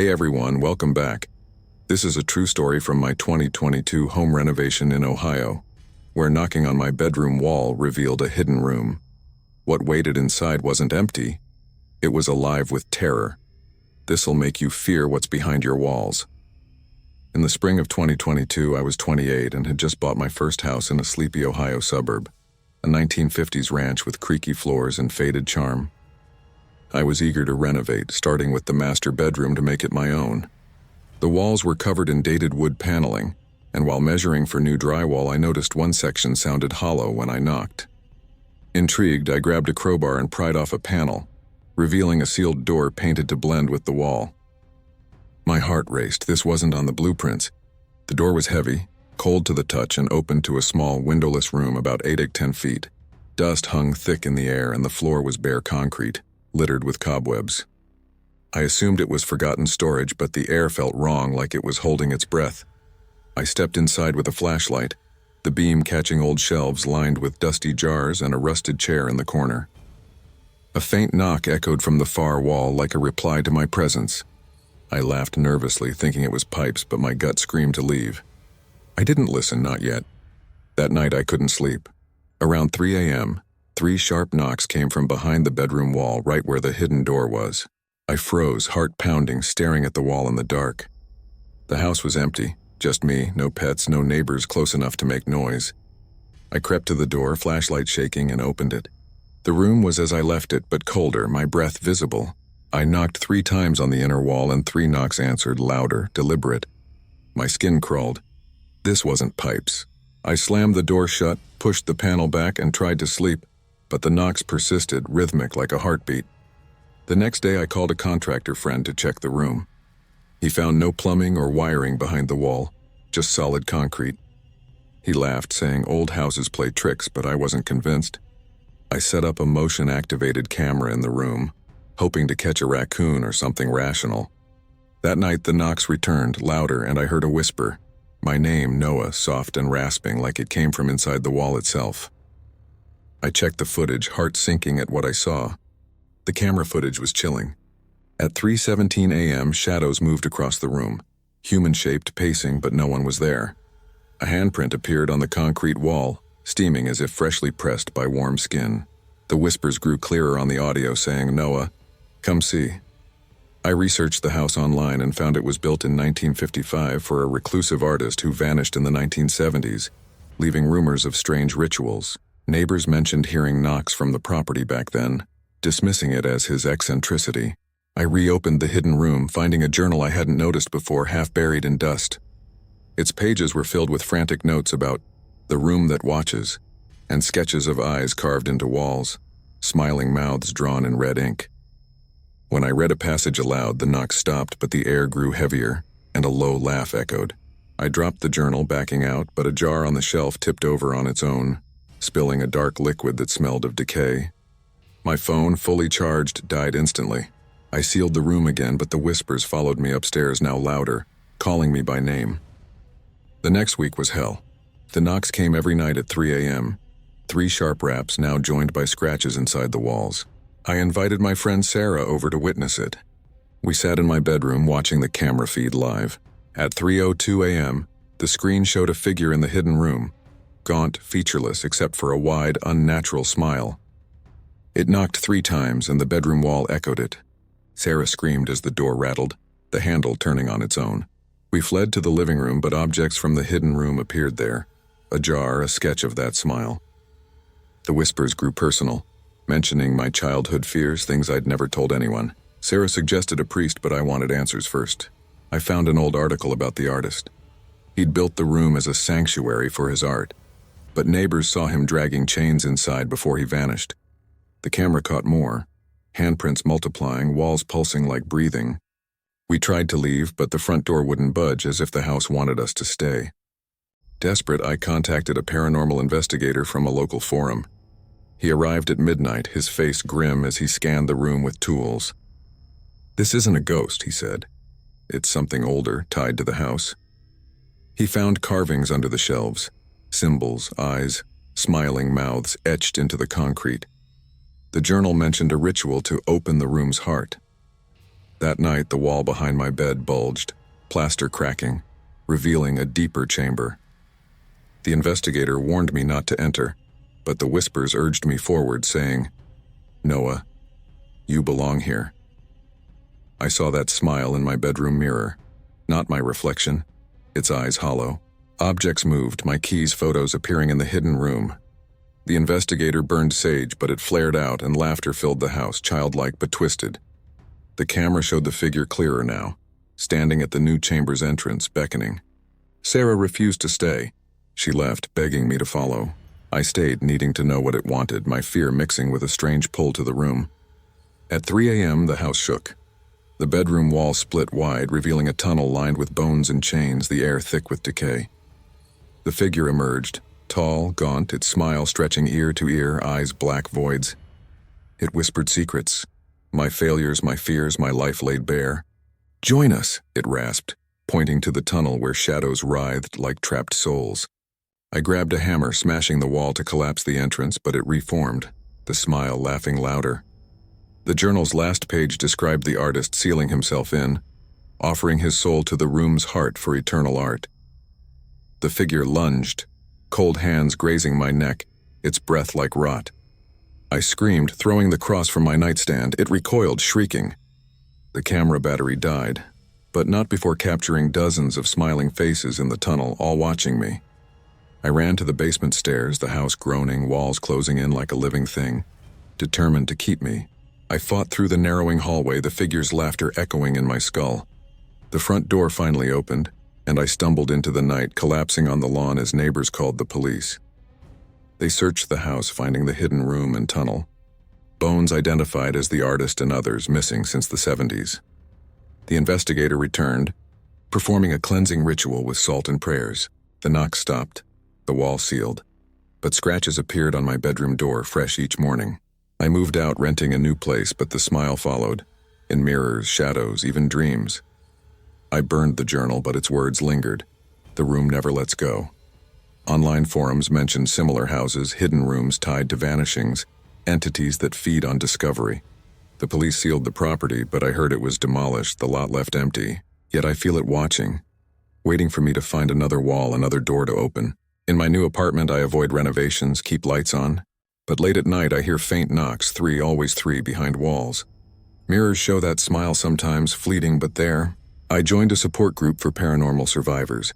Hey everyone, welcome back. This is a true story from my 2022 home renovation in Ohio, where knocking on my bedroom wall revealed a hidden room. What waited inside wasn't empty, it was alive with terror. This'll make you fear what's behind your walls. In the spring of 2022, I was 28 and had just bought my first house in a sleepy Ohio suburb, a 1950s ranch with creaky floors and faded charm. I was eager to renovate, starting with the master bedroom to make it my own. The walls were covered in dated wood paneling, and while measuring for new drywall, I noticed one section sounded hollow when I knocked. Intrigued, I grabbed a crowbar and pried off a panel, revealing a sealed door painted to blend with the wall. My heart raced. This wasn't on the blueprints. The door was heavy, cold to the touch, and opened to a small, windowless room about 8 to 10 feet. Dust hung thick in the air, and the floor was bare concrete, littered with cobwebs. I assumed it was forgotten storage, but the air felt wrong, like it was holding its breath. I stepped inside with a flashlight, the beam catching old shelves lined with dusty jars and a rusted chair in the corner. A faint knock echoed from the far wall like a reply to my presence. I laughed nervously, thinking it was pipes, but my gut screamed to leave. I didn't listen, not yet. That night I couldn't sleep. Around 3 a.m., 3 sharp knocks came from behind the bedroom wall, right where the hidden door was. I froze, heart pounding, staring at the wall in the dark. The house was empty, just me, no pets, no neighbors close enough to make noise. I crept to the door, flashlight shaking, and opened it. The room was as I left it, but colder, my breath visible. I knocked 3 times on the inner wall, and 3 knocks answered, louder, deliberate. My skin crawled. This wasn't pipes. I slammed the door shut, pushed the panel back, and tried to sleep, but the knocks persisted, rhythmic like a heartbeat. The next day I called a contractor friend to check the room. He found no plumbing or wiring behind the wall, just solid concrete. He laughed, saying old houses play tricks, but I wasn't convinced. I set up a motion-activated camera in the room, hoping to catch a raccoon or something rational. That night the knocks returned, louder, and I heard a whisper. My name, Noah, soft and rasping like it came from inside the wall itself. I checked the footage, heart sinking at what I saw. The camera footage was chilling. At 3:17 a.m., shadows moved across the room, human-shaped, pacing, but no one was there. A handprint appeared on the concrete wall, steaming as if freshly pressed by warm skin. The whispers grew clearer on the audio, saying, "Noah, come see." I researched the house online and found it was built in 1955 for a reclusive artist who vanished in the 1970s, leaving rumors of strange rituals. Neighbors mentioned hearing knocks from the property back then, dismissing it as his eccentricity. I reopened the hidden room, finding a journal I hadn't noticed before, half buried in dust. Its pages were filled with frantic notes about the room that watches, and sketches of eyes carved into walls, smiling mouths drawn in red ink. When I read a passage aloud, the knocks stopped, but the air grew heavier, and a low laugh echoed. I dropped the journal, backing out, but a jar on the shelf tipped over on its own, spilling a dark liquid that smelled of decay. My phone, fully charged, died instantly. I sealed the room again, but the whispers followed me upstairs, now louder, calling me by name. The next week was hell. The knocks came every night at 3 a.m., 3 sharp raps, now joined by scratches inside the walls. I invited my friend Sarah over to witness it. We sat in my bedroom watching the camera feed live. At 3:02 a.m., the screen showed a figure in the hidden room, gaunt, featureless except for a wide, unnatural smile. It knocked 3 times, and the bedroom wall echoed it. Sarah screamed as the door rattled, the handle turning on its own. We fled to the living room, but objects from the hidden room appeared there. A jar, a sketch of that smile. The whispers grew personal, mentioning my childhood fears, things I'd never told anyone. Sarah suggested a priest, but I wanted answers first. I found an old article about the artist. He'd built the room as a sanctuary for his art, but neighbors saw him dragging chains inside before he vanished. The camera caught more, handprints multiplying, walls pulsing like breathing. We tried to leave, but the front door wouldn't budge, as if the house wanted us to stay. Desperate, I contacted a paranormal investigator from a local forum. He arrived at midnight, his face grim as he scanned the room with tools. "This isn't a ghost," he said. "It's something older, tied to the house." He found carvings under the shelves, symbols, eyes, smiling mouths etched into the concrete. The journal mentioned a ritual to open the room's heart. That night, the wall behind my bed bulged, plaster cracking, revealing a deeper chamber. The investigator warned me not to enter, but the whispers urged me forward, saying, "Noah, you belong here." I saw that smile in my bedroom mirror, not my reflection, its eyes hollow. Objects moved, my keys, photos appearing in the hidden room. The investigator burned sage, but it flared out and laughter filled the house, childlike but twisted. The camera showed the figure clearer now, standing at the new chamber's entrance, beckoning. Sarah refused to stay. She left, begging me to follow. I stayed, needing to know what it wanted, my fear mixing with a strange pull to the room. At 3 a.m., the house shook. The bedroom wall split wide, revealing a tunnel lined with bones and chains, the air thick with decay. The figure emerged, tall, gaunt, its smile stretching ear to ear, eyes black voids. It whispered secrets. My failures, my fears, my life laid bare. "Join us," it rasped, pointing to the tunnel where shadows writhed like trapped souls. I grabbed a hammer, smashing the wall to collapse the entrance, but it reformed, the smile laughing louder. The journal's last page described the artist sealing himself in, offering his soul to the room's heart for eternal art. The figure lunged, cold hands grazing my neck, its breath like rot. I screamed, throwing the cross from my nightstand. It recoiled, shrieking. The camera battery died, but not before capturing dozens of smiling faces in the tunnel, all watching me. I ran to the basement stairs, the house groaning, walls closing in like a living thing, determined to keep me. I fought through the narrowing hallway, the figure's laughter echoing in my skull. The front door finally opened, and I stumbled into the night, collapsing on the lawn as neighbors called the police. They searched the house, finding the hidden room and tunnel. Bones identified as the artist and others missing since the 70s. The investigator returned, performing a cleansing ritual with salt and prayers. The knock stopped, the wall sealed, but scratches appeared on my bedroom door, fresh each morning. I moved out, renting a new place, but the smile followed, in mirrors, shadows, even dreams. I burned the journal, but its words lingered. The room never lets go. Online forums mentioned similar houses, hidden rooms tied to vanishings, entities that feed on discovery. The police sealed the property, but I heard it was demolished, the lot left empty. Yet I feel it watching, waiting for me to find another wall, another door to open. In my new apartment, I avoid renovations, keep lights on. But late at night, I hear faint knocks, always three, behind walls. Mirrors show that smile sometimes, fleeting but there. I joined a support group for paranormal survivors.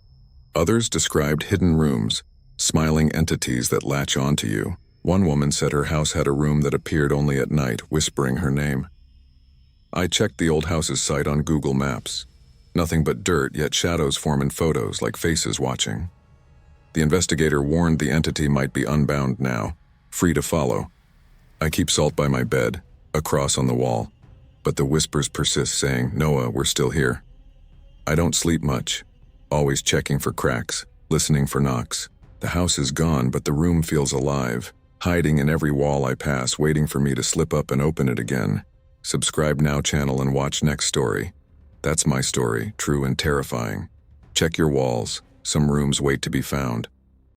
Others described hidden rooms, smiling entities that latch onto you. One woman said her house had a room that appeared only at night, whispering her name. I checked the old house's site on Google Maps. Nothing but dirt, yet shadows form in photos like faces watching. The investigator warned the entity might be unbound now, free to follow. I keep salt by my bed, a cross on the wall, but the whispers persist, saying, "Noah, we're still here." I don't sleep much, always checking for cracks, listening for knocks. The house is gone, but the room feels alive, hiding in every wall I pass, waiting for me to slip up and open it again. Subscribe now channel and watch next story. That's my story, true and terrifying. Check your walls, some rooms wait to be found.